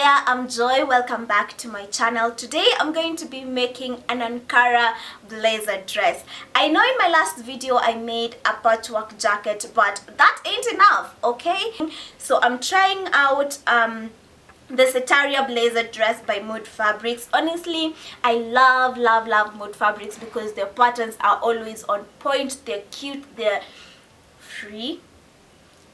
there, I'm Joy. Welcome back to my channel. Today I'm going to be making an Ankara blazer dress. I know in my last video I made a patchwork jacket, but that ain't enough, okay? So I'm trying out the Setaria Blazer Dress by Mood Fabrics. Honestly, I love Mood Fabrics because their patterns are always on point. They're cute, they're free.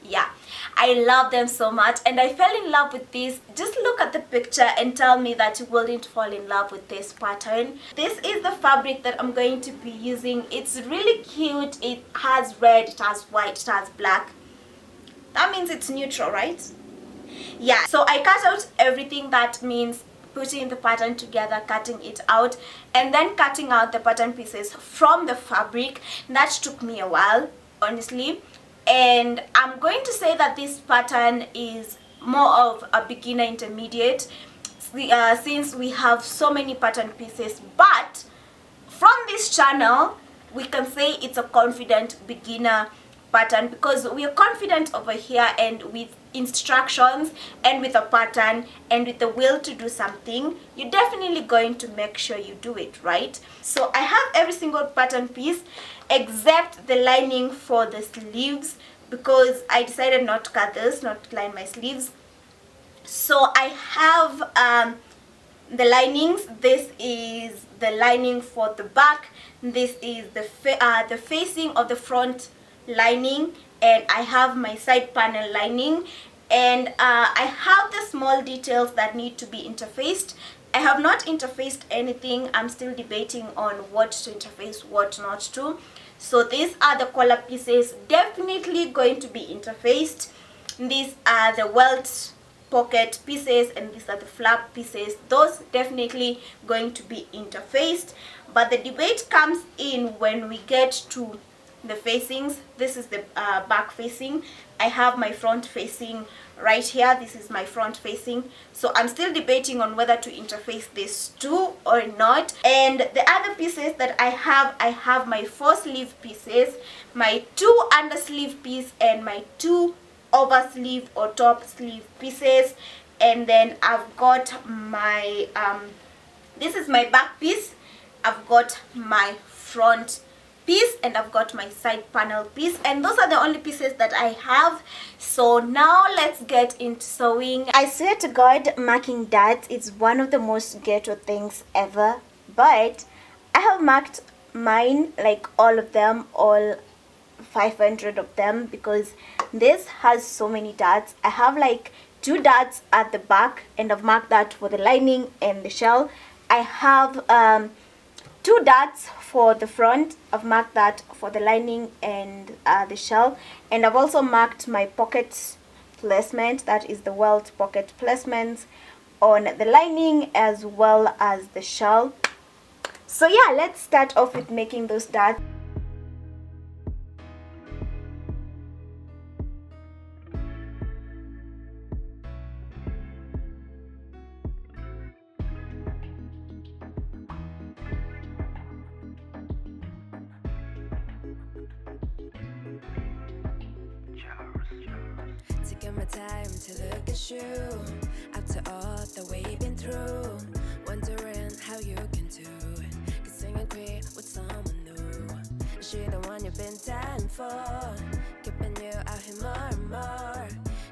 Yeah, I love them so much, and I fell in love with this. Just look at the picture and tell me that you wouldn't fall in love with this pattern. This is the fabric that I'm going to be using. It's really cute. It has red, it has white, it has black. That means it's neutral, right? Yeah, so I cut out everything. That means putting the pattern together, cutting it out, and then cutting out the pattern pieces from the fabric. That took me a while, honestly. And I'm going to say that this pattern is more of a beginner intermediate since we have so many pattern pieces, but from this channel we can say it's a confident beginner pattern because we are confident over here, and with instructions and with a pattern and with the will to do something, you're definitely going to make sure you do it right. So I have every single pattern piece except the lining for the sleeves because I decided not to cut this, not to line my sleeves. So I have the linings. This is the lining for the back, this is the facing of the front lining, and I have my side panel lining, and I have the small details that need to be interfaced. I have not interfaced anything. I'm still debating on what to interface, what not to. So these are the collar pieces, definitely going to be interfaced. These are the welt pocket pieces, and these are the flap pieces. Those definitely going to be interfaced, but the debate comes in when we get to the facings. This is the back facing. I have my front facing right here. This is my front facing, so I'm still debating on whether to interface these two or not. And the other pieces that I have my 4 sleeve pieces, my 2 under sleeve piece, and my 2 over sleeve or top sleeve pieces. And then I've got my this is my back piece, I've got my front piece, and I've got my side panel piece, and those are the only pieces that I have. So now let's get into sewing. I swear to God, marking darts is one of the most ghetto things ever, but I have marked mine, like all of them, all 500 of them, because this has so many darts. I have like 2 darts at the back, and I've marked that for the lining and the shell. I have 2 darts for the front. I've marked that for the lining and the shell, and I've also marked my pocket placement, that is the welt pocket placements on the lining as well as the shell. So yeah, let's start off with making those darts. Taking my time to look at you after all that we've been through, wondering how you can do it, 'cause singing queer with someone new. Is she the one you've been dying for, keeping you out here more and more?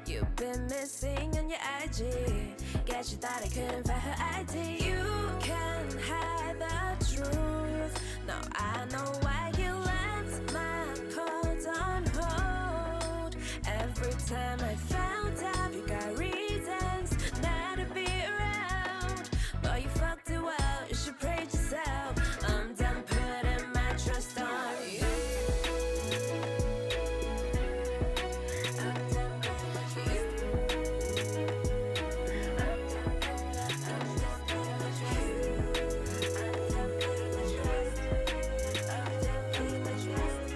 You've been missing on your IG, guess you thought I couldn't find her ID. You can hide the truth, now I know why you left my calls on hold. Every time I found out you got reasons not to be around, but you fucked it well, you should praise yourself. I'm done putting my trust on you. I'm done putting you. I'm done putting you. I'm done putting my trust. I'm done putting my trust.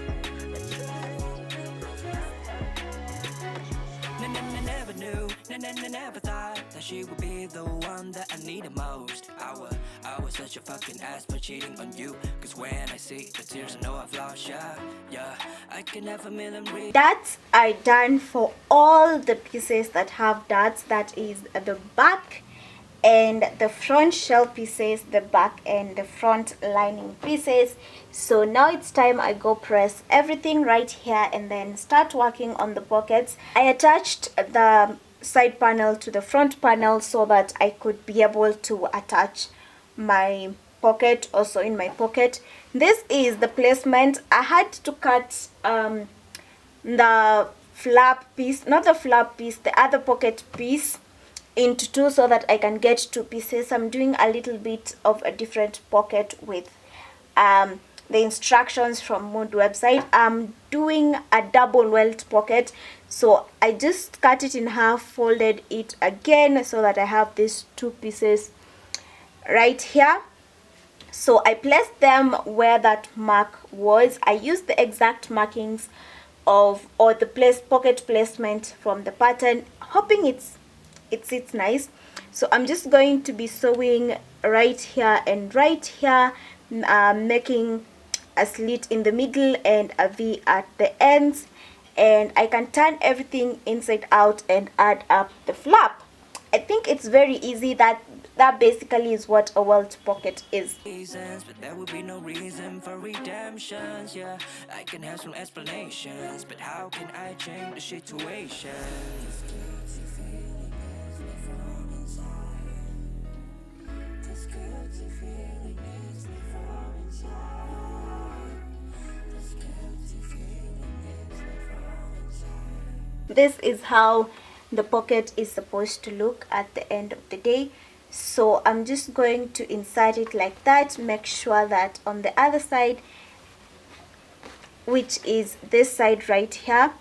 Never knew, never thought that she would be the one that I needed most. I was such a fucking ass for cheating on you, 'cause when I see the tears I know I've lost ya. Yeah, I can never memory. Darts are done for all the pieces that have darts. That is the back and the front shell pieces, the back and the front lining pieces. So now it's time I go press everything right here and then start working on the pockets. I attached the side panel to the front panel so that I could be able to attach my pocket also in my pocket. This is the placement. I had to cut the flap piece, not the flap piece, the other pocket piece into two so that I can get two pieces. I'm doing a little bit of a different pocket with the instructions from Mood website. I'm doing a double welt pocket, so I just cut it in half, folded it again so that I have these two pieces right here. So I placed them where that mark was. I used the exact markings of or the pocket placement from the pattern, hoping it sits nice. So I'm just going to be sewing right here and right here, making a slit in the middle and a V at the ends, and I can turn everything inside out and add up the flap. I think it's very easy. That basically is what a welt pocket is. But there would be no reason for redemptions. Yeah, I can have some explanations, but how can I change the situation? This is how the pocket is supposed to look at the end of the day. So I'm just going to insert it like that. Make sure that on the other side, which is this side right here,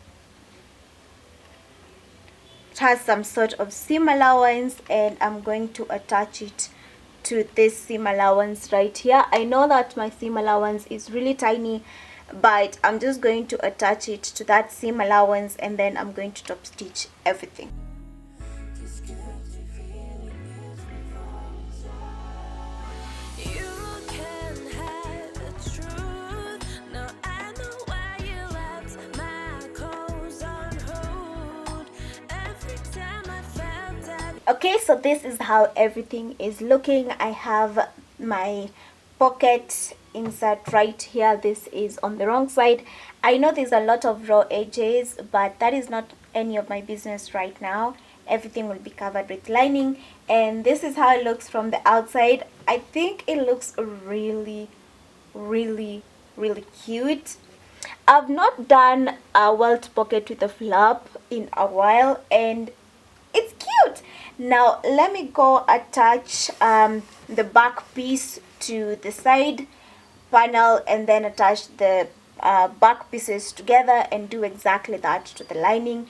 it has some sort of seam allowance, and I'm going to attach it to this seam allowance right here. I know that my seam allowance is really tiny, but I'm just going to attach it to that seam allowance, and then I'm going to top stitch everything. Okay, so this is how everything is looking. I have my pocket insert right here. This is on the wrong side. I know there's a lot of raw edges, but that is not any of my business right now. Everything will be covered with lining, and this is how it looks from the outside. I think it looks really cute. I've not done a welt pocket with a flap in a while, and it's cute. Now let me go attach the back piece to the side panel and then attach the back pieces together and do exactly that to the lining.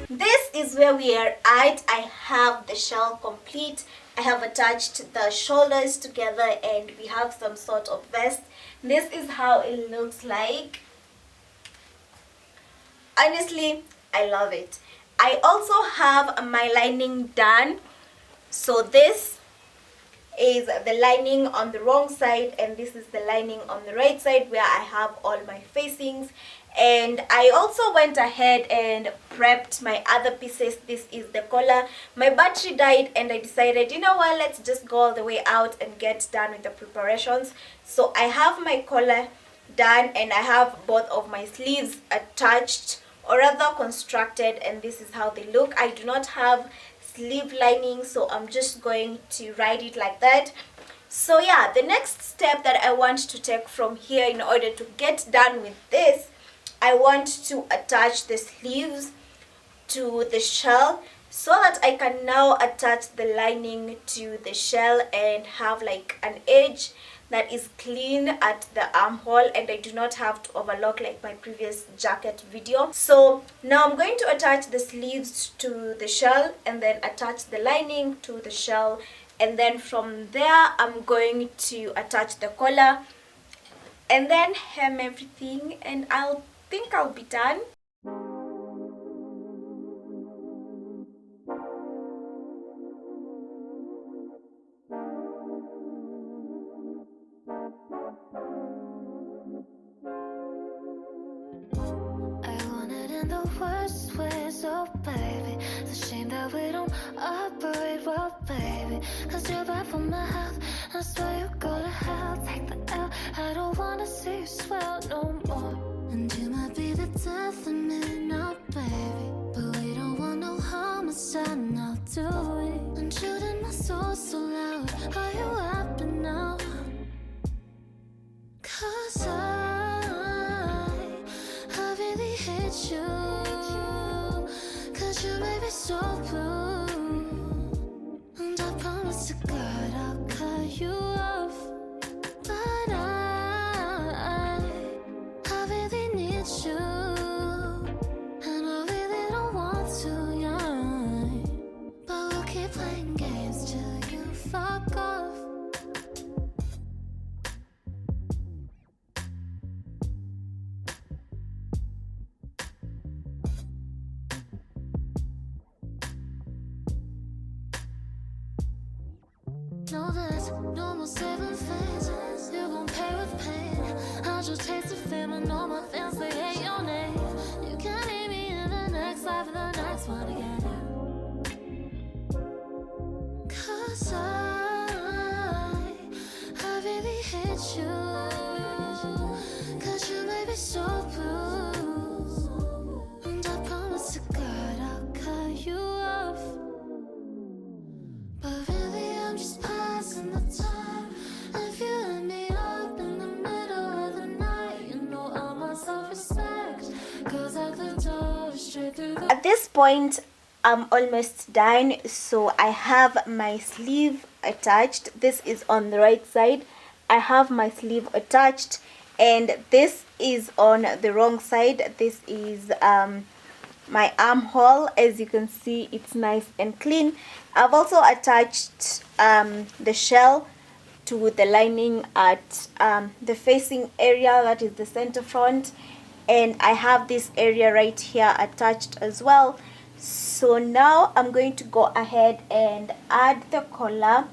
This is where we are at. I have the shell complete. I have attached the shoulders together and we have some sort of vest. This is how it looks like. Honestly, I love it. I also have my lining done. So this is the lining on the wrong side and this is the lining on the right side where I have all my facings. And I also went ahead and prepped my other pieces. This is the collar. My battery died and I decided, you know what, let's just go all the way out and get done with the preparations. So I have my collar done and I have both of my sleeves attached, or rather constructed, and this is how they look. I do not have sleeve lining, so I'm just going to write it like that. So yeah, the next step that I want to take from here in order to get done with this, I want to attach the sleeves to the shell so that I can now attach the lining to the shell and have like an edge that is clean at the armhole, and I do not have to overlock like my previous jacket video. So now I'm going to attach the sleeves to the shell and then attach the lining to the shell, and then from there I'm going to attach the collar and then hem everything, and I'll be done. Worst ways, oh baby. It's a shame that we don't operate well, baby. Cause you're bad for my health. I swear you go to hell. Take the L. I don't wanna see you swell no more. And you might be the death of me now, baby. But we don't want no homicide now, do we? And shooting my soul so loud. Are you happy now? Cause I really hate you. Cause you made me so blue. And I promise to God I'll cut you off. But I really need you. And I really don't want to, yeah. But we'll keep playing games till you fuck off. No, there's no more saving face. You gon' pay with pain. I just taste the fame and all my fans, they hate your name. You can't hate me in the next life or the next one again. Cause I really hate you. Cause you made me so blue. And I promise to God I'll cut you off. But really I'm just passing the time. If you let me up in the middle of the night, you know all my self-respect goes out the door straight through the... At this point, I'm almost done, so I have my sleeve attached. This is on the right side. I have my sleeve attached, and this is on the wrong side. This is my armhole. As you can see, it's nice and clean. I've also attached the shell to the lining at the facing area, that is the center front, and I have this area right here attached as well. So now I'm going to go ahead and add the collar.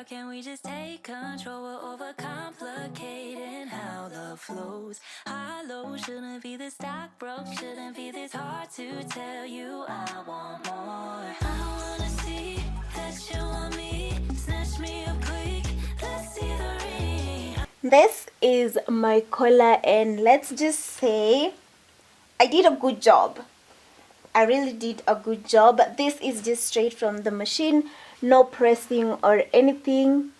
Can we just take control? We're overcomplicating how love flows. High low shouldn't be this stock broke, shouldn't be this hard to tell you I want more. I wanna see that you want me, snatch me up quick, let's see the ring. This is my collar, and let's just say I did a good job. I really did a good job. This is just straight from the machine, no pressing or anything.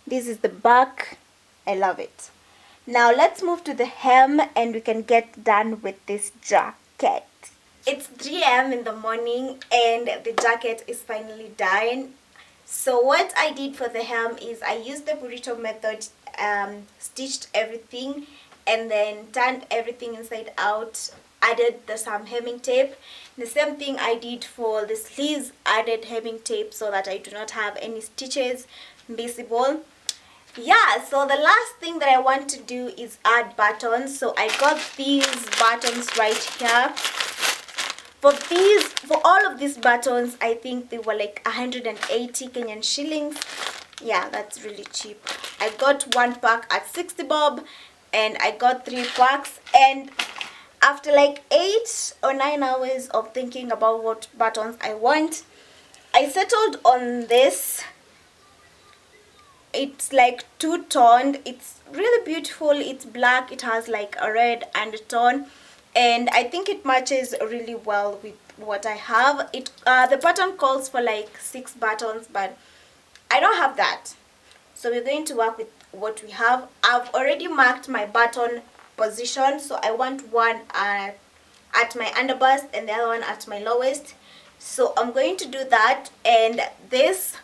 This is the back. I love it. Now let's move to the hem and we can get done with this jacket. It's 3 a.m. in the morning and the jacket is finally done. So what I did for the hem is I used the burrito method, stitched everything and then turned everything inside out, added some hemming tape. The same thing I did for the sleeves, added hemming tape so that I do not have any stitches visible. Yeah, so the last thing that I want to do is add buttons. So I got these buttons right here. For all of these buttons, I think they were like 180 Kenyan shillings. Yeah, that's really cheap. I got one pack at 60 bob and I got 3 packs, and after like 8 or 9 hours of thinking about what buttons I want, I settled on this. It's like two-toned. It's really beautiful. It's black. It has like a red undertone. and I think it matches really well with what I have. The pattern calls for like 6 buttons, but I don't have that, so we're going to work with what we have. I've already marked my button position, so I want one at my underbust and the other one at my lowest. So I'm going to do that, and this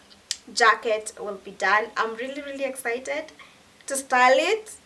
jacket will be done. I'm really excited to style it.